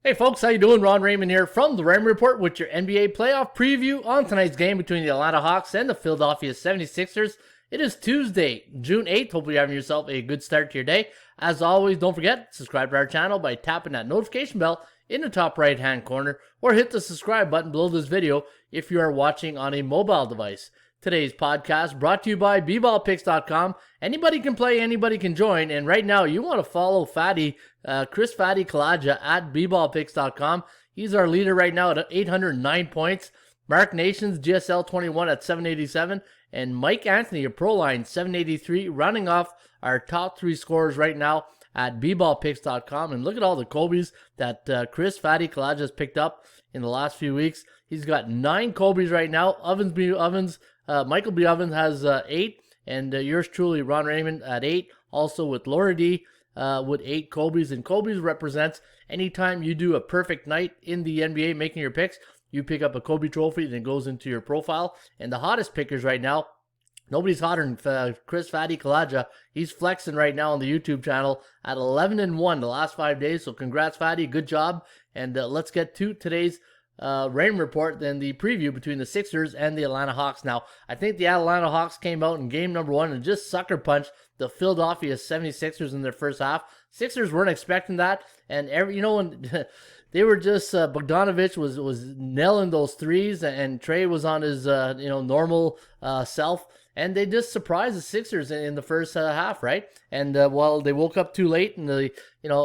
Hey folks, how you doing? Ron Raymond here from the Raymond Report with your NBA playoff preview on tonight's game between the Atlanta Hawks and the Philadelphia 76ers. It is Tuesday, June 8th. Hopefully you're having yourself a good start to your day. As always, don't forget, subscribe to our channel by tapping that notification bell in the top right hand corner or hit the subscribe button below this video if you are watching on a mobile device. Today's podcast brought to you by bballpicks.com. Anybody can play, anybody can join, and right now you want to follow Chris Fatty Kalaja at bballpicks.com. He's our leader right now at 809 points. Mark Nations, GSL 21 at 787, and Mike Anthony, a Pro Line, 783, rounding off our top three scorers right now at bballpicks.com. And look at all the Kobe's that Chris Fatty Kalaja has picked up in the last few weeks. He's got 9 Kobe's right now. Michael B. Ovens has 8, and yours truly, Ron Raymond, at 8. Also with Laura D. With 8 Kobe's, and Kobe's represents anytime you do a perfect night in the NBA making your picks, you pick up a Kobe trophy and it goes into your profile. And the hottest pickers right now, nobody's hotter than Chris Fatty Kalaja. He's flexing right now on the YouTube channel at 11-1 the last 5 days. So congrats, Fatty. Good job. And let's get to today's Raymond Report, then the preview between the Sixers and the Atlanta Hawks. Now, I think the Atlanta Hawks came out in game number 1 and just sucker punched the Philadelphia 76ers in their first half. Sixers weren't expecting that, and when they were just Bogdanovich was nailing those threes, and Trey was on his normal self, and they just surprised the Sixers in the first half, right? And while they woke up too late in the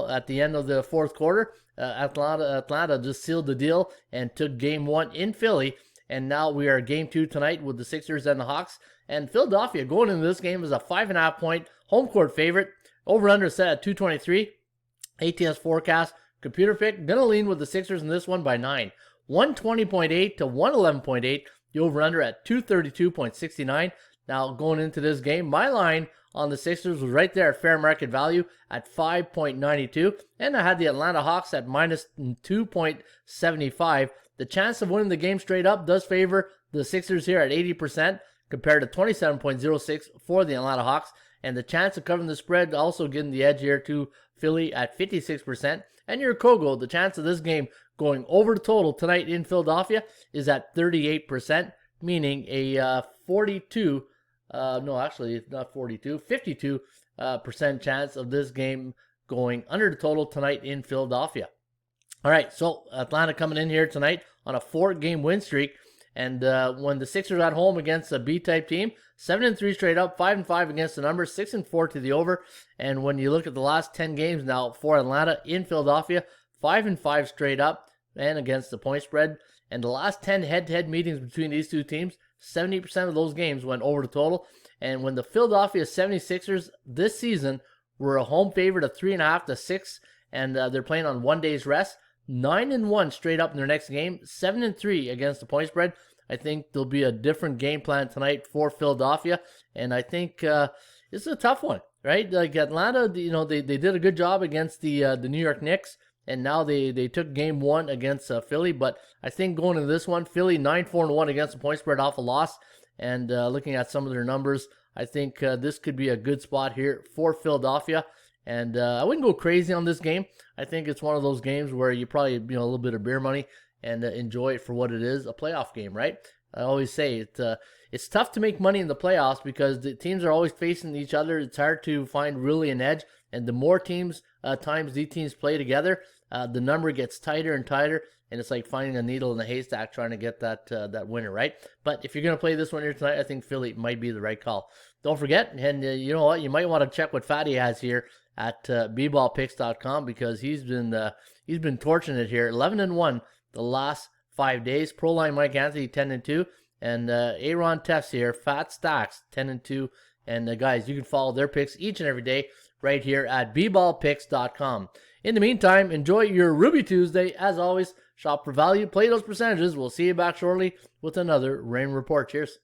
at the end of the fourth quarter, Atlanta just sealed the deal and took game 1 in Philly. And now we are game 2 tonight with the Sixers and the Hawks. And Philadelphia going into this game is a 5.5 point home court favorite. Over under set at 223. ATS forecast, computer pick, gonna lean with the Sixers in this one by 9. 120.8 to 111.8. The over under at 232.69. Now going into this game, my line on the Sixers was right there at fair market value at 5.92. And I had the Atlanta Hawks at minus 2.75. The chance of winning the game straight up does favor the Sixers here at 80% compared to 27.06 for the Atlanta Hawks. And the chance of covering the spread also getting the edge here to Philly at 56%. And your Kogo, the chance of this game going over the total tonight in Philadelphia is at 38%, meaning a 52 52% chance of this game going under the total tonight in Philadelphia. All right, so Atlanta coming in here tonight on a 4-game win streak. And when the Sixers at home against a B-type team, 7-3 straight up, 5-5 against the number, 6-4 to the over. And when you look at the last 10 games now for Atlanta in Philadelphia, 5-5 straight up and against the point spread. And the last 10 head-to-head meetings between these two teams, 70% of those games went over the total. And when the Philadelphia 76ers this season were a home favorite of 3.5 to 6, and they're playing on 1 day's rest, 9-1 straight up in their next game, 7-3 against the point spread. I think there'll be a different game plan tonight for Philadelphia, and I think it's a tough one, right? Like Atlanta, they did a good job against the New York Knicks, and now they took game 1 against Philly. But I think going into this one, Philly 9-4-1 against the point spread off a loss, and looking at some of their numbers, I think this could be a good spot here for Philadelphia. And I wouldn't go crazy on this game. I think it's one of those games where you probably a little bit of beer money and enjoy it for what it is, a playoff game, right? I always say it's tough to make money in the playoffs because the teams are always facing each other. It's hard to find really an edge, and the more times these teams play together, the number gets tighter and tighter, and it's like finding a needle in a haystack trying to get that winner, right? But if you're going to play this one here tonight, I think Philly might be the right call. Don't forget, and you know what, you might want to check what Fatty has here at bballpicks.com because he's been torching it here. 11-1 the last 5 days. Pro Line Mike Anthony 10-2, and Aaron Tefts here, Fat Stacks 10-2. And guys, you can follow their picks each and every day right here at bballpicks.com. In the meantime, enjoy your Ruby Tuesday. As always, shop for value, play those percentages. We'll see you back shortly with another Raymond Report. Cheers.